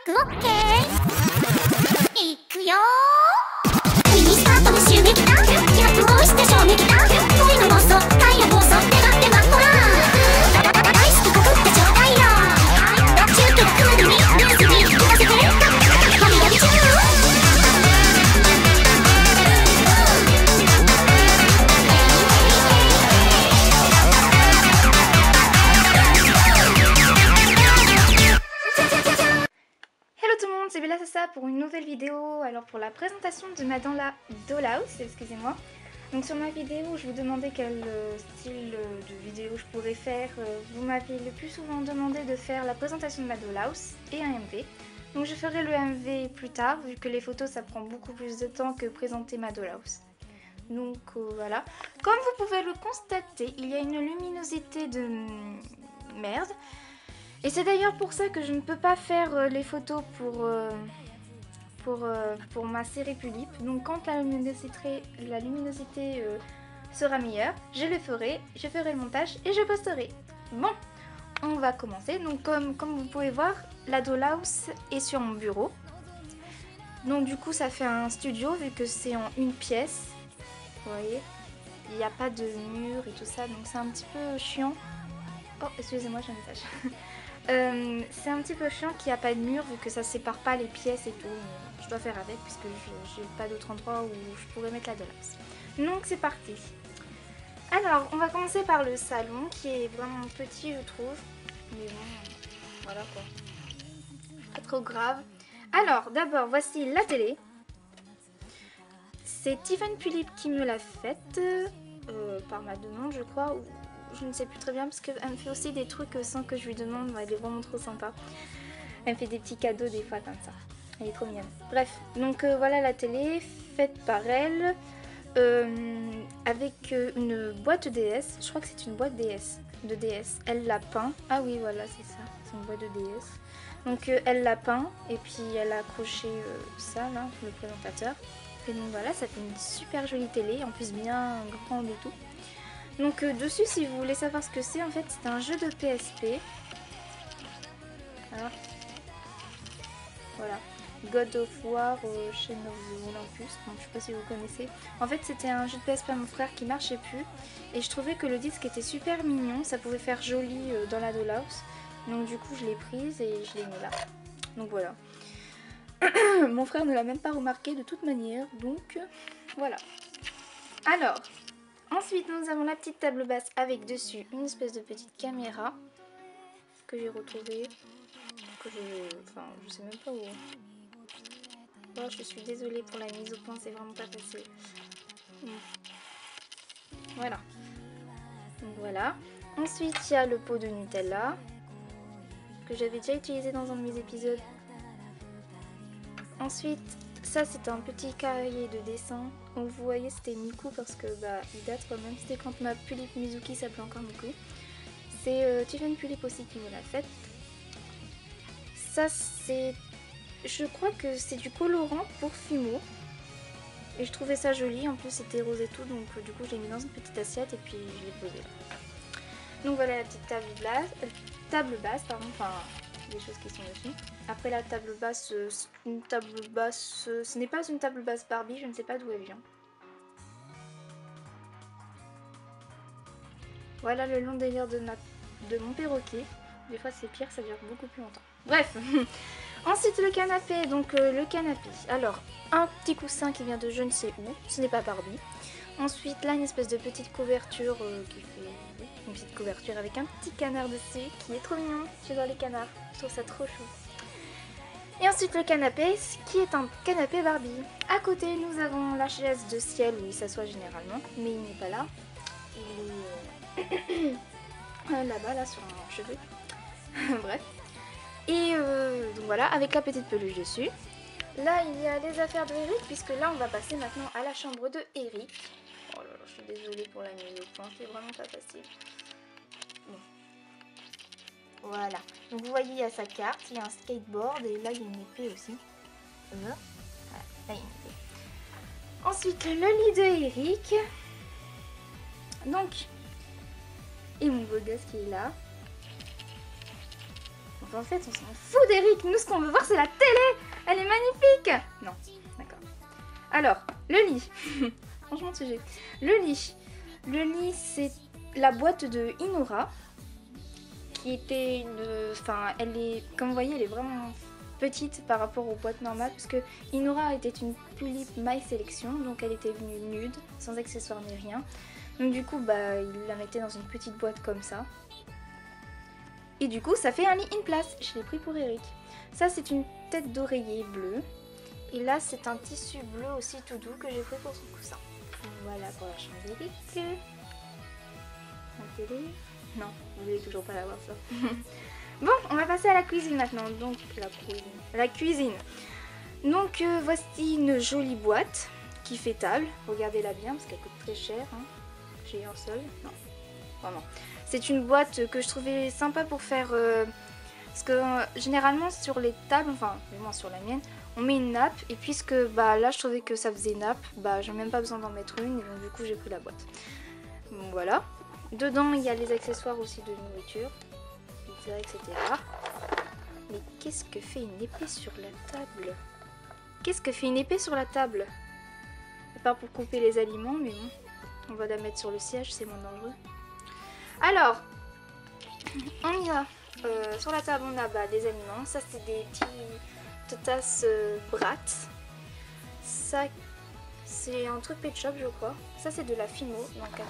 クオッケーいくよーミニスカートで襲撃だ気迫をして衝撃だ恋の妄想愛の暴走願ってはほら大好き告ってちょうだいよ中継くまでにルースに聞かせてハミガキ中C'est Bella Sassa pour une nouvelle vidéo. Alors pour la présentation de ma dans la dollhouse, excusez-moi. Donc sur ma vidéo, je vous demandais quel style de vidéo je pourrais faire. Vous m'avez le plus souvent demandé de faire la présentation de ma dollhouse et un MV. Donc je ferai le MV plus tard, vu que les photos ça prend beaucoup plus de temps que présenter ma dollhouse. Donc voilà. Comme vous pouvez le constater, il y a une luminosité de merde. Et c'est d'ailleurs pour ça que je ne peux pas faire les photos pour ma série Pulip. Donc quand la luminosité sera meilleure, je le ferai, je ferai le montage et je posterai. Bon, on va commencer. Donc comme vous pouvez voir, la dollhouse est sur mon bureau. Donc du coup ça fait un studio vu que c'est en une pièce. Vous voyez, il n'y a pas de mur et tout ça, donc c'est un petit peu chiant. Oh, excusez-moi, j'ai un message. C'est un petit peu chiant qu'il n'y a pas de mur vu que ça sépare pas les pièces et tout. Mais je dois faire avec puisque je n'ai pas d'autre endroit où je pourrais mettre la dollhouse. Donc c'est parti. Alors on va commencer par le salon qui est vraiment petit je trouve. Mais bon, voilà quoi. Pas trop grave. Alors d'abord voici la télé. C'est Tiffany Pulip qui me l'a faite. Par ma demande je crois. Je ne sais plus très bien parce qu'elle me fait aussi des trucs sans que je lui demande, elle est vraiment trop sympa. Elle me fait des petits cadeaux des fois comme ça. Elle est trop mignonne. Bref, donc voilà la télé faite par elle avec une boîte DS. Je crois que c'est une boîte DS. De DS. Elle l'a peint. Ah oui voilà c'est ça, c'est une boîte de DS. Donc elle l'a peint et puis elle a accroché ça là, le présentateur. Et donc voilà, ça fait une super jolie télé, en plus bien grande et tout. Donc dessus, si vous voulez savoir ce que c'est, en fait c'est un jeu de PSP. Voilà, God of War, Chain of the Olympus, donc je sais pas si vous connaissez. En fait c'était un jeu de PSP à mon frère qui marchait plus. Et je trouvais que le disque était super mignon, ça pouvait faire joli dans la dollhouse. Donc du coup je l'ai prise et je l'ai mis là. Donc voilà. Mon frère ne l'a même pas remarqué de toute manière, donc voilà. Alors... Ensuite, nous avons la petite table basse avec dessus une espèce de petite caméra que j'ai retrouvée. Enfin, je sais même pas où. Oh, je suis désolée pour la mise au point, c'est vraiment pas facile. Voilà. Donc voilà. Ensuite, il y a le pot de Nutella que j'avais déjà utilisé dans un de mes épisodes. Ensuite, ça c'est un petit cahier de dessin. Donc vous voyez c'était Miku parce que il date quand même. C'était quand ma Pulip Mizuki s'appelait encore Miku. C'est Tiffany Pulip aussi qui me l'a faite. Ça c'est... Je crois que c'est du colorant pour Fimo. Et je trouvais ça joli. En plus c'était rose et tout. Donc du coup je l'ai mis dans une petite assiette et puis je l'ai posé là. Donc voilà la petite table basse, pardon. Enfin... des choses qui sont dessus. Après la table basse, ce n'est pas une table basse Barbie, je ne sais pas d'où elle vient. Voilà le long délire de mon perroquet. Des fois c'est pire, ça dure beaucoup plus longtemps. Bref. Ensuite le canapé, donc le canapé. Alors un petit coussin qui vient de je ne sais où, ce n'est pas Barbie. Ensuite là une espèce de petite couverture qui fait... une petite couverture avec un petit canard dessus qui est trop mignon. J'adore les canards, je trouve ça trop chou. Et ensuite le canapé, qui est un canapé Barbie. À côté nous avons la chaise de ciel où il s'assoit généralement, mais il n'est pas là. Il est là-bas, là sur mon cheveu. Bref. Et donc voilà, avec la petite peluche dessus. Là il y a les affaires de Eric, puisque là on va passer maintenant à la chambre de Eric. Oh là là, je suis désolée pour la mise au point, c'est vraiment pas facile. Bon. Voilà. Donc vous voyez, il y a sa carte, il y a un skateboard et là il y a une épée aussi. Voilà, là il y a une épée. Ensuite, le lit de Eric. Donc, et mon beau gosse qui est là. Bon, Donc en fait, on s'en fout d'Eric. Nous, ce qu'on veut voir, c'est la télé. Elle est magnifique. Non, d'accord. Alors, le lit. Franchement, sujet. Le lit. Le lit, c'est la boîte de Inora. Qui était une... Enfin, elle est... Comme vous voyez, elle est vraiment petite par rapport aux boîtes normales. Parce que Inora était une Tulip My Selection. Donc elle était venue nude, sans accessoires ni rien. Donc du coup, bah, il la mettait dans une petite boîte comme ça. Et du coup, ça fait un lit in place. Je l'ai pris pour Eric. Ça, c'est une tête d'oreiller bleue. Et là, c'est un tissu bleu aussi tout doux que j'ai pris pour son coussin. Voilà pour la chambre d'Eric. La télé. Non, vous voulez toujours pas la voir ça. Bon, on va passer à la cuisine maintenant. Donc, la cuisine. Donc, voici une jolie boîte qui fait table. Regardez-la bien parce qu'elle coûte très cher. Hein. J'ai un seul. Non, vraiment. C'est une boîte que je trouvais sympa pour faire... parce que généralement sur les tables, enfin du moins sur la mienne, on met une nappe. Et puisque bah, là je trouvais que ça faisait nappe, bah j'ai même pas besoin d'en mettre une. Et donc du coup j'ai pris la boîte. Bon, voilà. Dedans il y a les accessoires aussi de nourriture. Pizza, etc. Mais qu'est-ce que fait une épée sur la table? Qu'est-ce que fait une épée sur la table? À part pour couper les aliments, mais bon. On va la mettre sur le siège, c'est moins dangereux. Alors, on y va. Sur la table, on a bah, des aliments. Ça, c'est des petites tasses Brat. Ça, c'est un truc Pet Shop, je crois. Ça, c'est de la Fimo. Donc,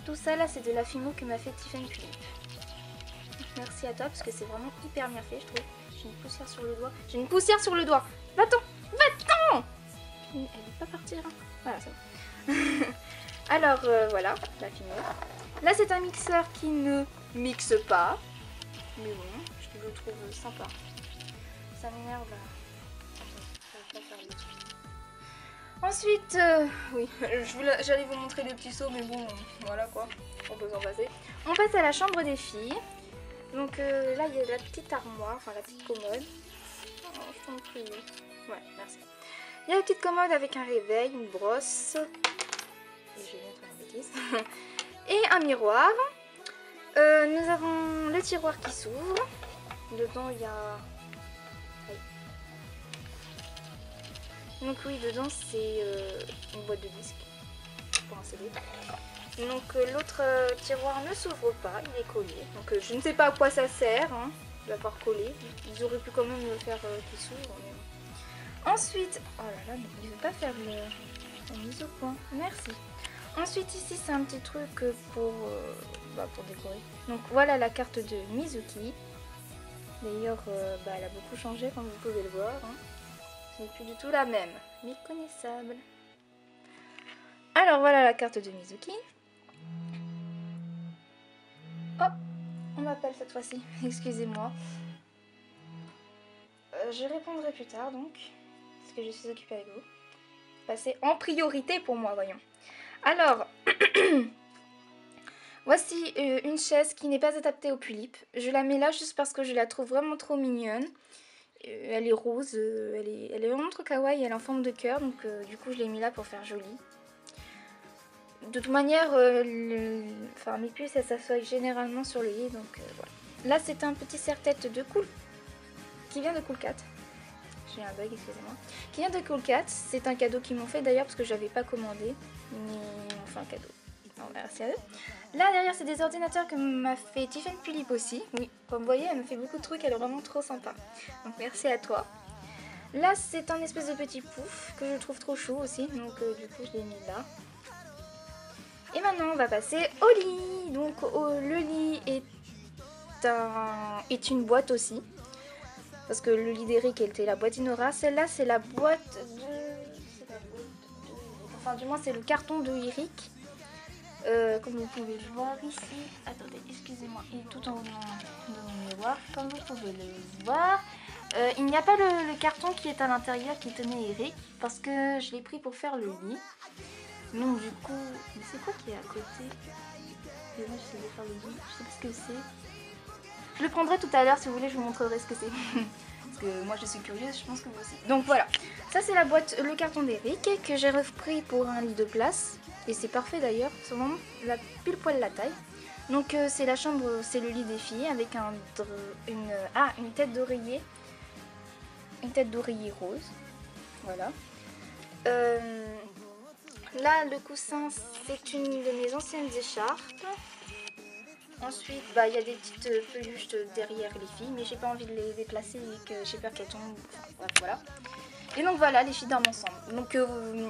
tout ça, là, c'est de la Fimo que m'a fait Tiffany Philippe. Merci à toi, parce que c'est vraiment hyper bien fait, je trouve. J'ai une poussière sur le doigt. J'ai une poussière sur le doigt. Va-t'en! Va-t'en! Elle n'est pas partie, hein. Voilà, ça va. Alors, voilà, la Fimo. Là, c'est un mixeur qui ne mixe pas. Mais bon, je le trouve sympa. Ça m'énerve. Ensuite, oui, j'allais vous montrer des petits seaux, mais bon, voilà quoi. On peut s'en passer. On passe à la chambre des filles. Donc là, il y a la petite armoire, enfin la petite commode. Oh, je t'en prie. Ouais, merci. Il y a la petite commode avec un réveil, une brosse. Et je vais mettre une bêtise. Et un miroir. Nous avons le tiroir qui s'ouvre. Dedans il y a... Donc oui, dedans c'est une boîte de disques pour un CD. Donc l'autre tiroir ne s'ouvre pas, il est collé. Donc je ne sais pas à quoi ça sert, hein, d'avoir collé. Ils auraient pu quand même le faire qu'il s'ouvre. Mais... Ensuite, oh là là, mais il ne veut pas faire la mise au point. Merci. Ensuite ici c'est un petit truc pour décorer. Donc voilà la carte de Mizuki. D'ailleurs elle a beaucoup changé comme vous pouvez le voir. Hein. Ce n'est plus du tout la même, méconnaissable. Alors voilà la carte de Mizuki. Oh, on m'appelle cette fois-ci, excusez-moi. Je répondrai plus tard donc, parce que je suis occupée avec vous. Passez en priorité pour moi, voyons. Alors, voici une chaise qui n'est pas adaptée au Tulip. Je la mets là juste parce que je la trouve vraiment trop mignonne. Elle est rose, elle est vraiment trop kawaii, elle est en forme de cœur, donc du coup je l'ai mis là pour faire joli. De toute manière, mes puces elles s'assoient généralement sur le lit, donc voilà. Là c'est un petit serre-tête de Cool, qui vient de Cool Cat. J'ai un bug, excusez-moi. Qui vient de Cool Cat, c'est un cadeau qu'ils m'ont fait d'ailleurs parce que je n'avais pas commandé. Mais ils m'ont fait un cadeau. Non, merci à eux. Là derrière c'est des ordinateurs que m'a fait Tiffany Philippe aussi. Oui, comme vous voyez elle me fait beaucoup de trucs, elle est vraiment trop sympa. Donc merci à toi. Là c'est un espèce de petit pouf que je trouve trop chou aussi. Donc du coup je l'ai mis là. Et maintenant on va passer au lit. Donc le lit est une boîte aussi. Parce que le lit d'Eric était la boîte Inora. Celle-là c'est la boîte de... Enfin du moins c'est le carton de Eric. Comme vous pouvez le voir ici. Attendez, excusez-moi. Il est tout en haut de mon miroir. Comme vous pouvez le voir. Il n'y a pas le carton qui est à l'intérieur qui tenait Eric. Parce que je l'ai pris pour faire le lit. Donc du coup... Mais c'est quoi qui est à côté? Et moi j'essaie de faire le lit. Je sais pas ce que c'est. Je le prendrai tout à l'heure si vous voulez, je vous montrerai ce que c'est. Parce que moi je suis curieuse, je pense que vous aussi. Donc voilà, ça c'est la boîte, le carton d'Eric que j'ai repris pour un lit de place. Et c'est parfait d'ailleurs, c'est vraiment pile poil la taille. Donc c'est la chambre, c'est le lit des filles avec une tête d'oreiller. Une tête d'oreiller rose. Voilà. Là, le coussin, c'est une de mes anciennes écharpes. Ensuite, il y a des petites peluches derrière les filles, mais j'ai pas envie de les déplacer et que j'ai peur qu'elles tombent. Enfin, voilà. Et donc voilà, les filles dorment ensemble. Donc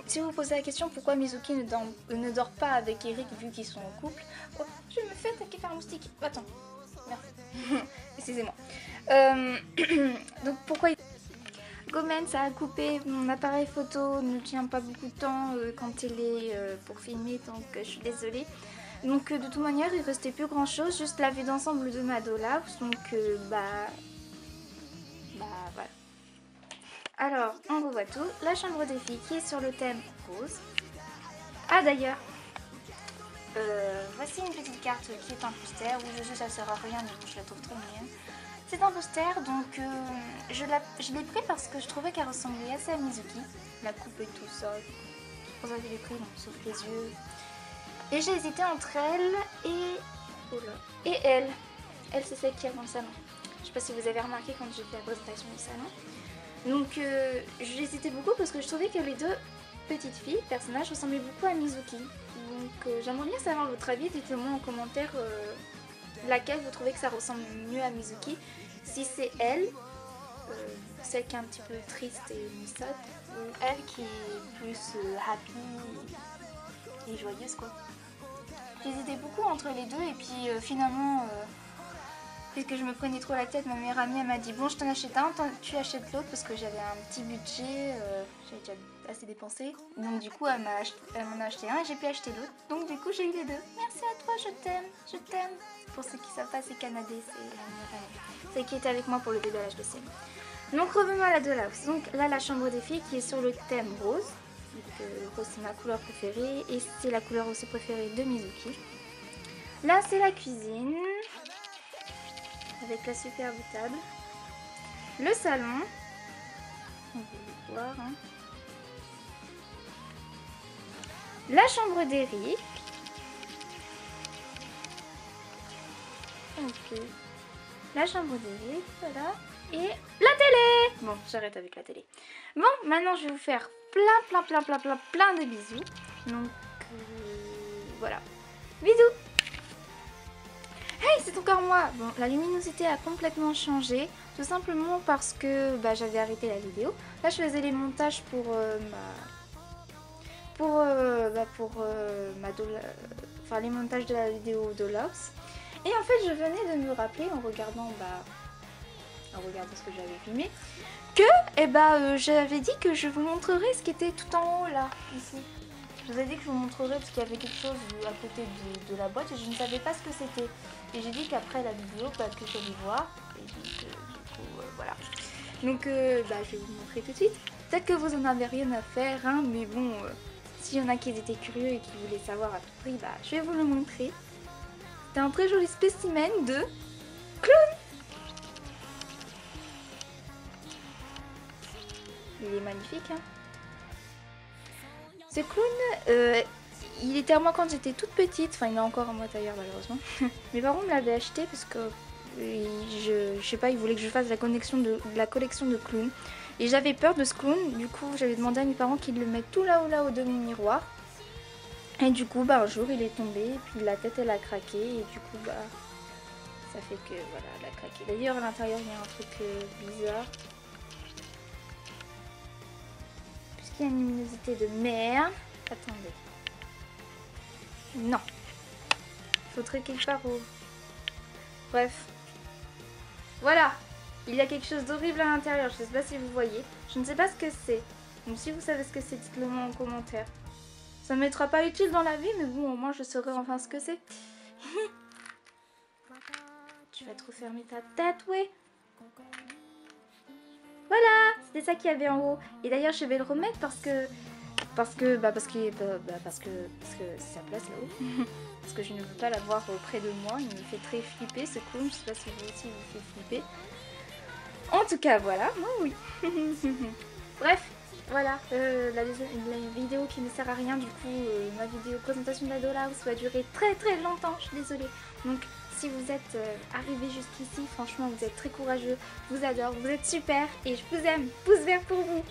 si vous vous posez la question pourquoi Mizuki ne dort pas avec Eric vu qu'ils sont en couple. Oh, je me fais attaquer par un moustique. Attends, merde. Excusez-moi. Donc pourquoi Gomen, ça a coupé, mon appareil photo ne tient pas beaucoup de temps quand il est pour filmer, donc je suis désolée. Donc de toute manière, il restait plus grand chose, juste la vue d'ensemble de ma dollhouse, donc voilà. Alors, on revoit tout. La chambre des filles qui est sur le thème rose. Ah d'ailleurs, voici une petite carte qui est un poster, où je sais ça sert à rien, mais bon, je la trouve très mignonne. C'est un poster, donc je l'ai pris parce que je trouvais qu'elle ressemblait assez à Mizuki. La coupe et tout ça. Pour ça que je l'ai pris, bon, sauf les yeux. Et j'ai hésité entre elle et... Oh là. Et elle. Elle, c'est celle qui est dans le salon. Je sais pas si vous avez remarqué quand j'ai fait la présentation du salon. Donc j'ai hésité beaucoup parce que je trouvais que les deux petites filles, personnages, ressemblaient beaucoup à Mizuki. Donc j'aimerais bien savoir votre avis, dites-le-moi en commentaire laquelle vous trouvez que ça ressemble mieux à Mizuki. Si c'est elle, celle qui est un petit peu triste et missade, ou elle qui est plus happy et joyeuse quoi. J'hésitais beaucoup entre les deux et puis finalement... puisque je me prenais trop la tête, ma meilleure amie elle m'a dit bon je t'en achète un, tu achètes l'autre parce que j'avais un petit budget, j'avais déjà assez dépensé. Donc du coup elle m'en a acheté un et j'ai pu acheter l'autre. Donc du coup j'ai eu les deux. Merci à toi, je t'aime, je t'aime. Pour ceux qui ne savent pas, c'est Canadé, c'est la meilleure amie. C'est qui était avec moi pour le déballage de scène. Donc revenons à la dollhouse. Donc là la chambre des filles qui est sur le thème rose. Donc rose c'est ma couleur préférée et c'est la couleur aussi préférée de Mizuki. Là c'est la cuisine. Avec la superbe table. Le salon. On va le voir. Hein. La chambre d'Eric. Ok. La chambre d'Eric, voilà. Et la télé. Bon, j'arrête avec la télé. Bon, maintenant je vais vous faire plein de bisous. Donc, voilà. Bisous. Hey, c'est encore moi. Bon, la luminosité a complètement changé, tout simplement parce que j'avais arrêté la vidéo. Là, je faisais les montages pour les montages de la vidéo Dollhouse. Et en fait, je venais de me rappeler en regardant ce que j'avais filmé, que j'avais dit que je vous montrerais ce qui était tout en haut là, ici. Je vous ai dit que je vous montrerais parce qu'il y avait quelque chose à côté de la boîte et je ne savais pas ce que c'était. Et j'ai dit qu'après la vidéo, que j'allais voir. Et donc, du coup, voilà. Donc, je vais vous montrer tout de suite. Peut-être que vous en avez rien à faire, hein, mais bon, s'il y en a qui étaient curieux et qui voulaient savoir à tout prix, je vais vous le montrer. C'est un très joli spécimen de clown. Il est magnifique, hein. Ce clown, il était à moi quand j'étais toute petite, enfin il est encore à moi d'ailleurs malheureusement. Mes parents me l'avaient acheté parce que je sais pas, ils voulaient que je fasse la collection de clowns. Et j'avais peur de ce clown, du coup j'avais demandé à mes parents qu'ils le mettent tout là-haut de mon miroir. Et du coup un jour il est tombé, et puis la tête elle a craqué et du coup ça fait que voilà, elle a craqué. D'ailleurs à l'intérieur il y a un truc bizarre. Puisqu'il y a une luminosité de merde. Attendez. Non. Faudrait quelque part au... Bref. Voilà. Il y a quelque chose d'horrible à l'intérieur. Je ne sais pas si vous voyez. Je ne sais pas ce que c'est. Donc si vous savez ce que c'est, dites-le moi en commentaire. Ça ne m'être pas utile dans la vie, mais bon, au moins je saurai enfin ce que c'est. Tu vas trop fermer ta tête, ouais. Voilà, c'était ça qu'il y avait en haut. Et d'ailleurs, je vais le remettre parce que c'est sa place là-haut. Parce que je ne veux pas l'avoir près de moi. Il me fait très flipper ce clown. Je sais pas si vous aussi vous fait flipper. En tout cas, voilà. Moi, oui. Bref, voilà, la vidéo qui ne sert à rien, du coup, ma vidéo présentation de la Dollhouse va durer très très longtemps, je suis désolée. Donc, si vous êtes arrivé jusqu'ici, franchement, vous êtes très courageux, je vous adore, vous êtes super et je vous aime. Pouce vert pour vous.